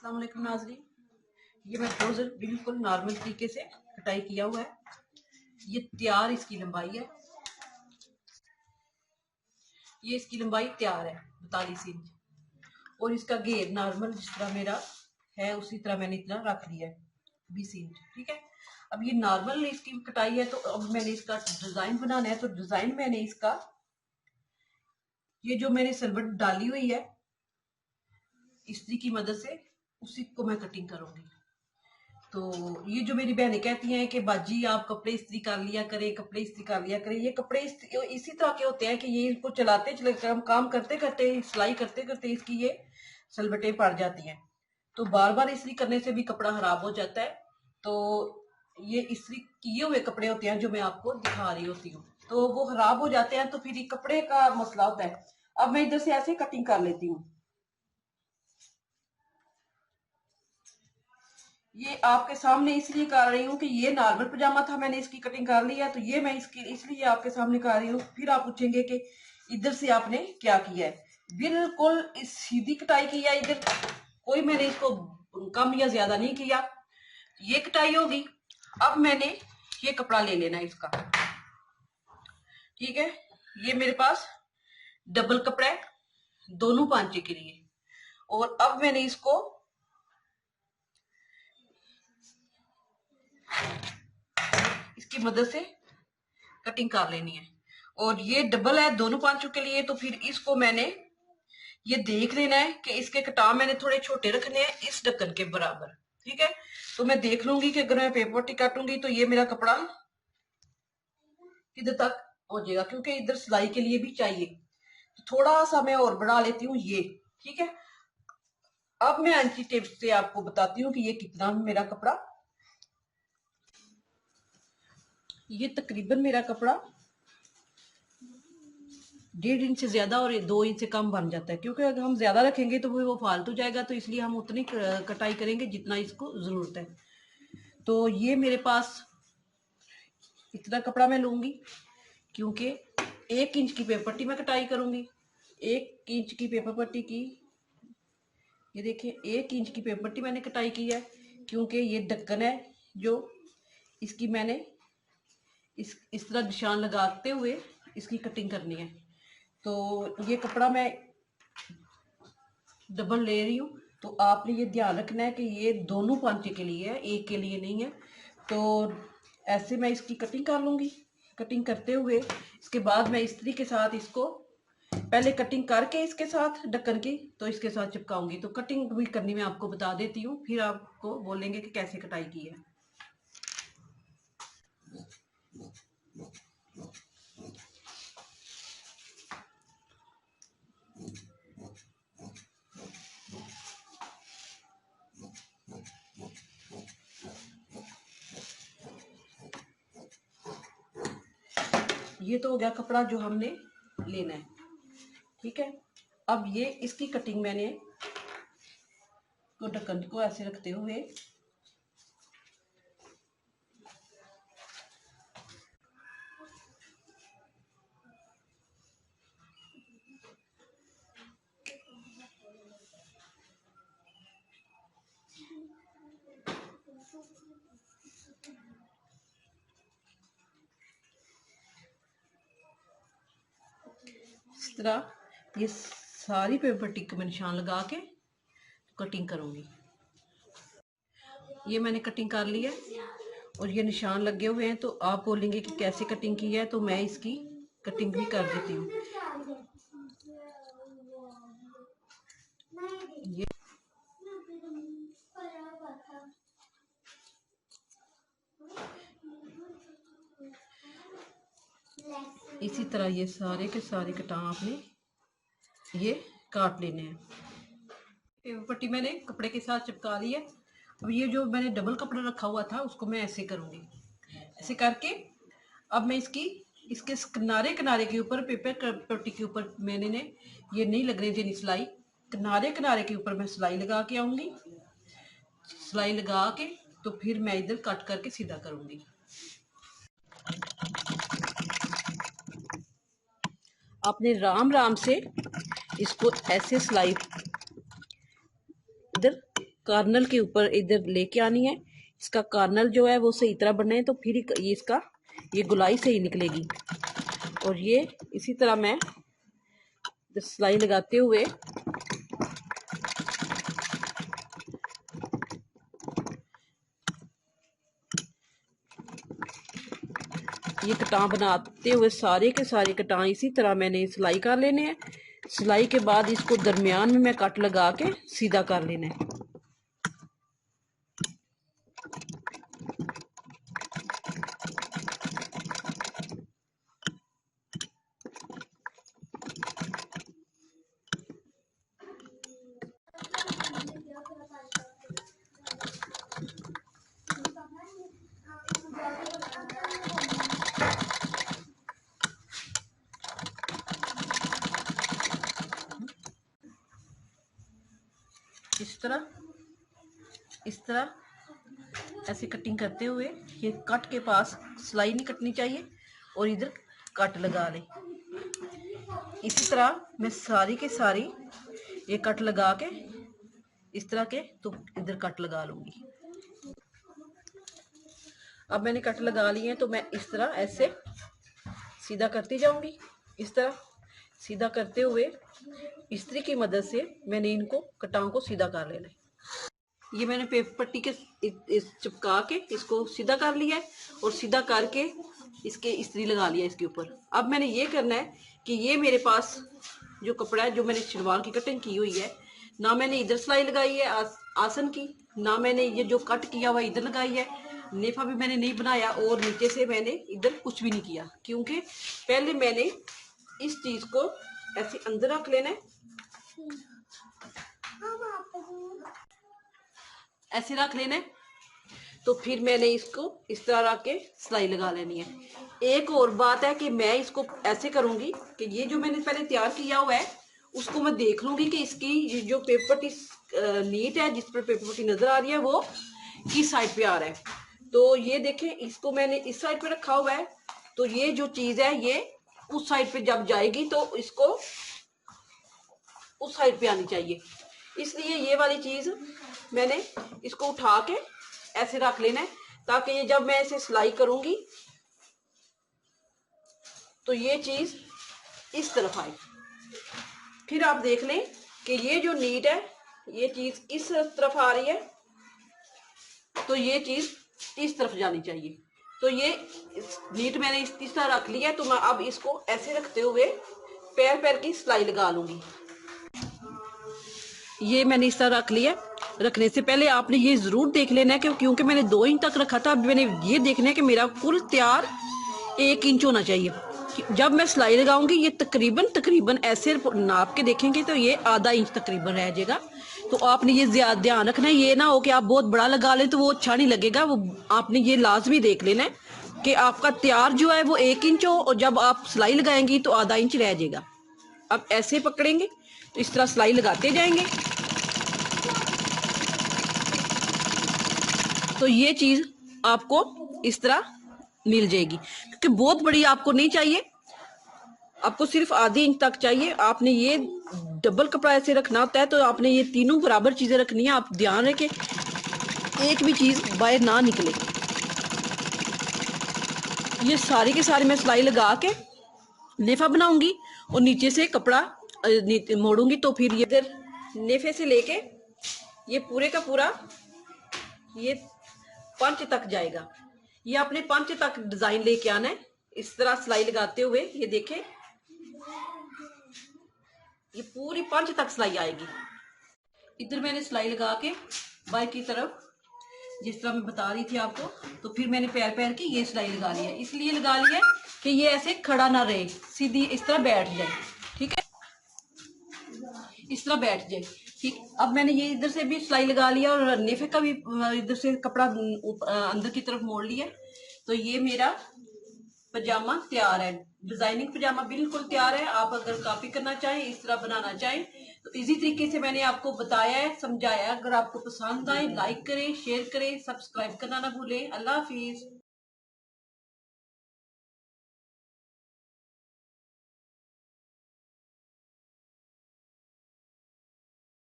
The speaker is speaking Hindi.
अस्सलाम वालेकुम नाज़रीन, ये मैं ट्राउज़र बिल्कुल नॉर्मल तरीके से कटाई किया हुआ है। ये तैयार इसकी लंबाई है, ये इसकी लंबाई तैयार है 42 इंच और इसका घेर नॉर्मल जिस तरह मेरा है उसी तरह मैंने इतना रख लिया है 20 इंच। ठीक है, अब ये नॉर्मल इसकी कटाई है तो अब मैंने इसका डिजाइन बनाना है। तो डिजाइन मैंने इसका ये जो मैंने सिलवट डाली हुई है इस्त्री की मदद से उसी को मैं कटिंग करूंगी। तो ये जो मेरी बहनें कहती हैं कि बाजी आप कपड़े इस्त्री कर लिया करें, कपड़े इस्त्री कर लिया करें, ये कपड़े इसी तरह के होते हैं कि ये इनको चलाते चलाते हम काम करते करते सिलाई करते करते इसकी ये सलबटें पड़ जाती हैं। तो बार बार इस्त्री करने से भी कपड़ा खराब हो जाता है। तो ये इस्त्री किए हुए कपड़े होते हैं जो मैं आपको दिखा रही होती हूँ, तो वो खराब हो जाते हैं तो फिर ये कपड़े का मसला होता है। अब मैं इधर से ऐसे कटिंग कर लेती हूँ। ये आपके सामने इसलिए कर रही हूँ कि ये नॉर्मल पजामा था, मैंने इसकी कटिंग कर ली है, तो ये मैं इसकी इसलिए आपके सामने कर रही हूँ। फिर आप पूछेंगे कि इधर से आपने क्या किया है। बिल्कुल इस सीधी कटाई की है, इधर कोई मैंने इसको कम या ज्यादा नहीं किया। ये कटाई होगी। अब मैंने ये कपड़ा ले लेना है इसका। ठीक है, ये मेरे पास डबल कपड़ा है दोनों पांचे के लिए। और अब मैंने इसको इसकी मदद से कटिंग कर लेनी है। और ये डबल है दोनों पांचों के लिए, तो फिर इसको मैंने ये देख लेना है कि इसके कटाव मैंने थोड़े छोटे रखने हैं इस ढक्कन के बराबर। ठीक है, तो मैं देख लूंगी कि अगर मैं पेपर पट्टी काटूंगी तो ये मेरा कपड़ा किधर तक हो जाएगा, क्योंकि इधर सिलाई के लिए भी चाहिए। तो थोड़ा सा मैं और बढ़ा लेती हूँ ये। ठीक है, अब मैं अंची टेप से आपको बताती हूँ कि ये कितना मेरा कपड़ा, ये तकरीबन मेरा कपड़ा 1.5 इंच से ज्यादा और 2 इंच से कम बन जाता है, क्योंकि अगर हम ज्यादा रखेंगे तो वो फालतू जाएगा, तो इसलिए हम उतनी कटाई करेंगे जितना इसको जरूरत है। तो ये मेरे पास इतना कपड़ा मैं लूंगी, क्योंकि 1 इंच की पेपर पट्टी मैं कटाई करूंगी। 1 इंच की पेपर पट्टी की, ये देखिए 1 इंच की पेपर पट्टी मैंने कटाई की है, क्योंकि ये ढक्कन है जो इसकी मैंने इस तरह निशान लगाते हुए इसकी कटिंग करनी है। तो ये कपड़ा मैं डबल ले रही हूँ, तो आपने ये ध्यान रखना है कि ये दोनों पांचे के लिए है, एक के लिए नहीं है। तो ऐसे मैं इसकी कटिंग कर लूंगी। कटिंग करते हुए इसके बाद मैं इस्त्री के साथ इसको पहले कटिंग करके इसके साथ ढक्कन की तो इसके साथ चिपकाऊंगी। तो कटिंग भी करनी मैं आपको बता देती हूँ, फिर आपको बोलेंगे कि कैसे कटाई की है। ये तो हो गया कपड़ा जो हमने लेना है। ठीक है, अब ये इसकी कटिंग मैंने तो ढक्कन को ऐसे रखते हुए इस तरह ये सारी पेपर पट्टी को मैं निशान लगा के कटिंग करूंगी। ये मैंने कटिंग कर ली है और ये निशान लगे हुए हैं, तो आप बोलेंगे कि कैसे कटिंग की है, तो मैं इसकी कटिंग भी कर देती हूँ। ये इसी तरह ये सारे के सारे कटाव आपने ये काट लेने हैं। पेपर पट्टी मैंने कपड़े के साथ चिपका ली है। अब ये जो मैंने डबल कपड़ा रखा हुआ था उसको मैं ऐसे करूंगी। ऐसे करके अब मैं इसके किनारे किनारे के ऊपर पेपर पट्टी के ऊपर मैंने ने ये नहीं लगने देनी सिलाई, किनारे किनारे के ऊपर मैं सिलाई लगा के आऊंगी। सिलाई लगा के तो फिर मैं इधर कट करके सीधा करूंगी। आपने राम से इसको ऐसे सिलाई इधर कार्नल के ऊपर इधर लेके आनी है। इसका कार्नल जो है वो सही तरह बनना है, तो फिर ये इसका ये गुलाई सही निकलेगी। और ये इसी तरह मैं सिलाई लगाते हुए ये कटां बनाते हुए सारे के सारे कटां इसी तरह मैंने सिलाई कर लेने हैं। सिलाई के बाद इसको दरमियान में मैं कट लगा के सीधा कर लेना है। इस तरह ऐसे कटिंग करते हुए ये कट के पास सिलाई नहीं कटनी चाहिए और इधर कट लगा ले। इसी तरह मैं सारी के सारी ये कट लगा के इस तरह के तो इधर कट लगा लूंगी। अब मैंने कट लगा लिए हैं तो मैं इस तरह ऐसे सीधा करती जाऊंगी। इस तरह सीधा करते हुए इस्त्री की मदद से मैंने इनको कटाओं को सीधा कर लेना है। ये मैंने पेपर पट्टी के इस चिपका के इसको सीधा कर लिया है और सीधा करके इसके इस्त्री लगा लिया इसके ऊपर। अब मैंने ये करना है कि ये मेरे पास जो कपड़ा है जो मैंने शलवार की कटिंग की हुई है, ना मैंने इधर सिलाई लगाई है आसन की, ना मैंने ये जो कट किया हुआ इधर लगाई है, नेफा भी मैंने नहीं बनाया और नीचे से मैंने इधर कुछ भी नहीं किया, क्योंकि पहले मैंने इस चीज को ऐसे अंदर रख लेना है, ऐसे रख लेना है, तो फिर मैंने इसको इस तरह रख के सिलाई लगा लेनी है। एक और बात है कि मैं इसको ऐसे करूंगी कि ये जो मैंने पहले तैयार किया हुआ है उसको मैं देख लूंगी कि इसकी जो पेपर पट्टी नीट है, जिस पर पेपर पट्टी नजर आ रही है वो किस साइड पे आ रहा है। तो ये देखें, इसको मैंने इस साइड पे रखा हुआ है, तो ये जो चीज है ये उस साइड पे जब जाएगी तो इसको उस साइड पे आनी चाहिए। इसलिए ये वाली चीज मैंने इसको उठा के ऐसे रख लेना है, ताकि ये जब मैं इसे सिलाई करूंगी तो ये चीज इस तरफ आए। फिर आप देख लें कि ये जो नीट है ये चीज इस तरफ आ रही है, तो ये चीज इस तरफ जानी चाहिए। तो ये नीट मैंने इस तरह रख लिया है, तो मैं अब इसको ऐसे रखते हुए पैर पैर की सिलाई लगा लूंगी। ये मैंने इस तरह रख लिया। रखने से पहले आपने ये जरूर देख लेना है कि क्योंकि मैंने 2 इंच तक रखा था, अब मैंने ये देखना है कि मेरा कुल तैयार 1 इंच होना चाहिए। जब मैं सिलाई लगाऊंगी ये तकरीबन ऐसे नाप के देखेंगे तो ये आधा इंच तकरीबन रह जाएगा। तो आपने ये ज्यादा ध्यान रखना है, ये ना हो कि आप बहुत बड़ा लगा लें तो वो अच्छा नहीं लगेगा। वो आपने ये लाजमी देख लेना है कि आपका तैयार जो है वो 1 इंच हो और जब आप सिलाई लगाएंगी तो आधा इंच रह जाएगा। अब ऐसे पकड़ेंगे तो इस तरह सिलाई लगाते जाएंगे, तो ये चीज आपको इस तरह मिल जाएगी। क्योंकि बहुत बड़ी आपको नहीं चाहिए, आपको सिर्फ आधे इंच तक चाहिए। आपने ये डबल कपड़ा ऐसे रखना होता है, तो आपने ये तीनों बराबर चीजें रखनी है। आप ध्यान रखें एक भी चीज बाहर ना निकले। ये सारी के सारी मैं सिलाई लगा के नेफा बनाऊंगी और नीचे से कपड़ा मोड़ूंगी, तो फिर ये इधर नेफे से लेके ये पूरे का पूरा ये पंच तक जाएगा। ये अपने पंच तक डिजाइन लेके आना है इस तरह सिलाई लगाते हुए। ये देखें ये पूरी पंच तक सिलाई आएगी। इधर मैंने सिलाई लगा के बाई की तरफ जिस तरह मैं बता रही थी आपको, तो फिर मैंने पैर पैर की ये सिलाई लगा लिया। इसलिए लगा लिया कि ये ऐसे खड़ा ना रहे, सीधी इस तरह बैठ जाए। ठीक है, इस तरह बैठ जाए। ठीक, अब मैंने ये इधर से भी सिलाई लगा लिया और नेफे का भी इधर से कपड़ा अंदर की तरफ मोड़ लिया। तो ये मेरा पजामा तैयार है। डिजाइनिंग पजामा बिल्कुल तैयार है। आप अगर कॉपी करना चाहें, इस तरह बनाना चाहें, तो इजी तरीके से मैंने आपको बताया है, समझाया है। अगर आपको पसंद आए लाइक करें, शेयर करें, सब्सक्राइब करना ना भूलें। अल्लाह हाफिज।